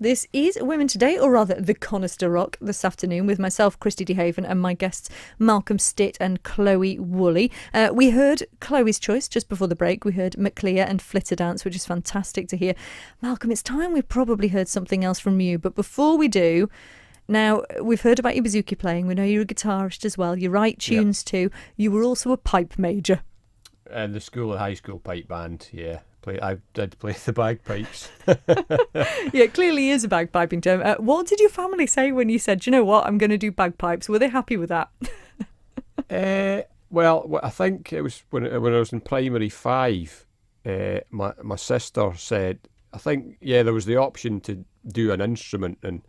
This is Women Today, or rather the Conister Rock, this afternoon with myself, Christy DeHaven, and my guests Malcolm Stitt and Chloe Woolley. We heard Chloe's choice just before the break. We heard McClear and Flitter Dance, which is fantastic to hear. Malcolm, it's time we probably heard something else from you, but before we do, now we've heard about your bouzouki playing. We know you're a guitarist as well. You write tunes too. You were also a pipe major. And the school and high school pipe band, yeah. I did play the bagpipes. Yeah, it clearly is a bagpiping term. What did your family say when you said, you know what, I'm going to do bagpipes? Were they happy with that? Well, I think it was when I was in primary 5, my sister said, I think, there was the option to do an instrument, and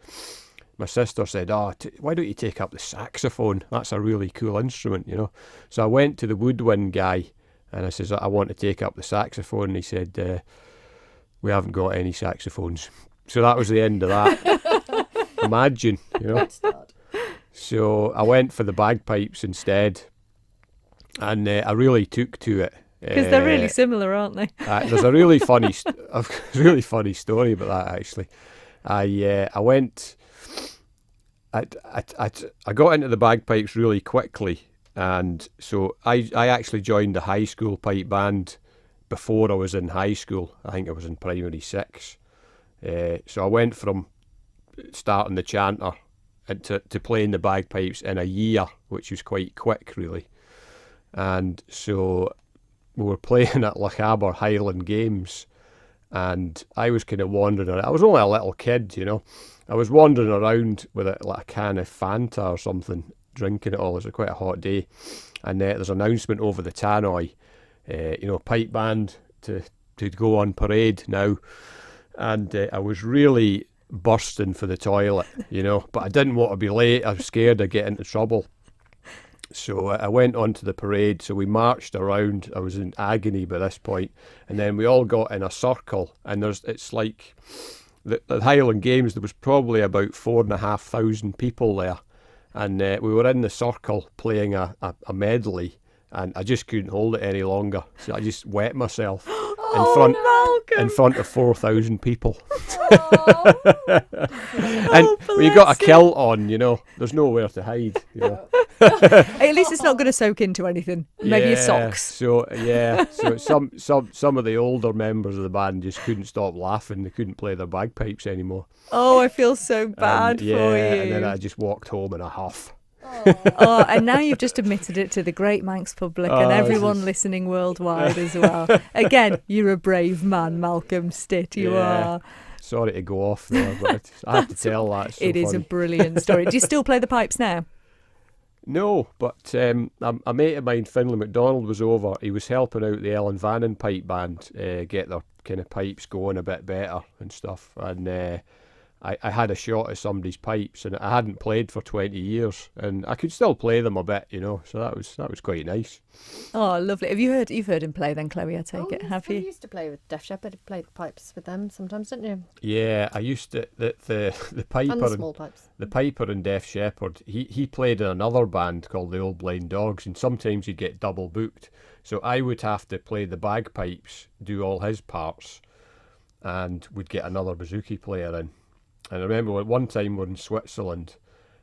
my sister said, why don't you take up the saxophone? That's a really cool instrument, So I went to the woodwind guy, and I says, I want to take up the saxophone. And he said, we haven't got any saxophones. So that was the end of that. Imagine, So I went for the bagpipes instead. And I really took to it. Because they're really similar, aren't they? There's a really funny story about that, actually. I got into the bagpipes really quickly. And so I actually joined the high school pipe band before I was in high school. I think I was in primary 6. So I went from starting the chanter to playing the bagpipes in a year, which was quite quick, really. And so we were playing at Lochaber Highland Games, and I was kind of wandering around. I was only a little kid, I was wandering around with a can of Fanta or something, drinking it all. It was quite a hot day, and there's an announcement over the tannoy, pipe band to go on parade now, and I was really bursting for the toilet, but I didn't want to be late. I was scared I'd get into trouble, so I went on to the parade. So we marched around. I was in agony by this point, and then we all got in a circle, and it's like the Highland Games. There was probably about 4,500 people there. And we were in the circle playing a medley, and I just couldn't hold it any longer. So I just wet myself in front of 4,000 people. And when you got a kilt on, there's nowhere to hide. At least it's not going to soak into anything. Maybe your socks. So some of the older members of the band just couldn't stop laughing. They couldn't play their bagpipes anymore. Oh, I feel so bad for you. And then I just walked home in a huff. And now you've just admitted it to the great Manx public and everyone listening worldwide as well. Again, you're a brave man, Malcolm Stitt. You are. Sorry to go off there, but I have to tell that. It's so it is funny. A brilliant story. Do you still play the pipes now? No, but a mate of mine, Finlay MacDonald, was over. He was helping out the Ellen Vannon pipe band get their kind of pipes going a bit better and stuff. And I had a shot at somebody's pipes, and I hadn't played for 20 years, and I could still play them a bit, so that was quite nice. Oh, lovely. You've heard him play then, Chloe, I take it, have you? You used to play with Def Shepherd, played the pipes with them sometimes, didn't you? Yeah, I used to, the piper, and the small pipes. The piper and Def Shepherd, he played in another band called the Old Blind Dogs, and sometimes he'd get double booked, so I would have to play the bagpipes, do all his parts, and would get another bouzouki player in. And I remember one time we're in Switzerland,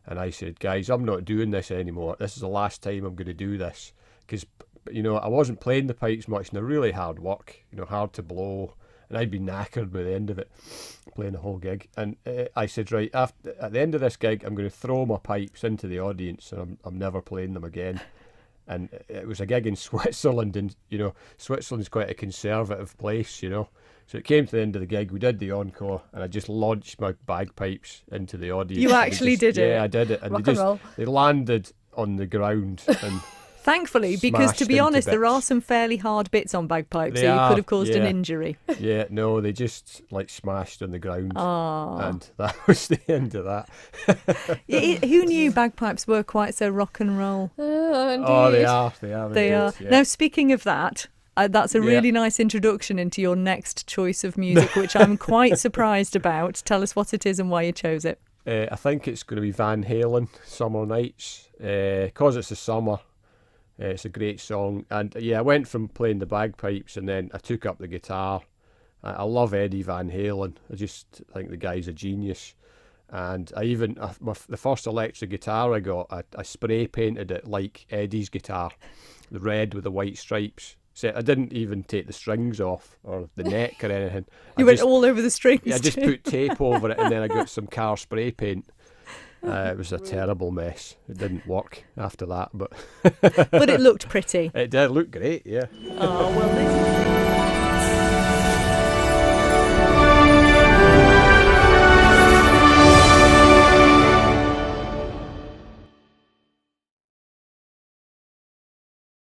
and I said, guys, I'm not doing this anymore. This is the last time I'm going to do this. Because, I wasn't playing the pipes much, and they're really hard work, hard to blow. And I'd be knackered by the end of it, playing the whole gig. And I said, right, at the end of this gig, I'm going to throw my pipes into the audience, and I'm never playing them again. And it was a gig in Switzerland, and, Switzerland's quite a conservative place, So it came to the end of the gig, we did the encore, and I just launched my bagpipes into the audience. You actually did it? Yeah, I did it. And they landed on the ground. And thankfully, because to be honest, there are some fairly hard bits on bagpipes, so you could have caused an injury. Yeah, no, they just smashed on the ground. Oh. And that was the end of that. Who knew bagpipes were quite so rock and roll? Oh, they are. They are. Yeah. Now, speaking of that, that's a really nice introduction into your next choice of music, which I'm quite surprised about. Tell us what it is and why you chose it. I think it's going to be Van Halen, Summer Nights, because it's the summer. It's a great song. And I went from playing the bagpipes, and then I took up the guitar, I love Eddie Van Halen. I just think the guy's a genius. And I even, the first electric guitar I got, I spray painted it like Eddie's guitar, the red with the white stripes. So I didn't even take the strings off or the neck or anything. You went all over the strings. Yeah, I just put tape over it, and then I got some car spray paint. It was a terrible mess. It didn't work after that, but But it looked pretty. it did look great, yeah. Oh, well, this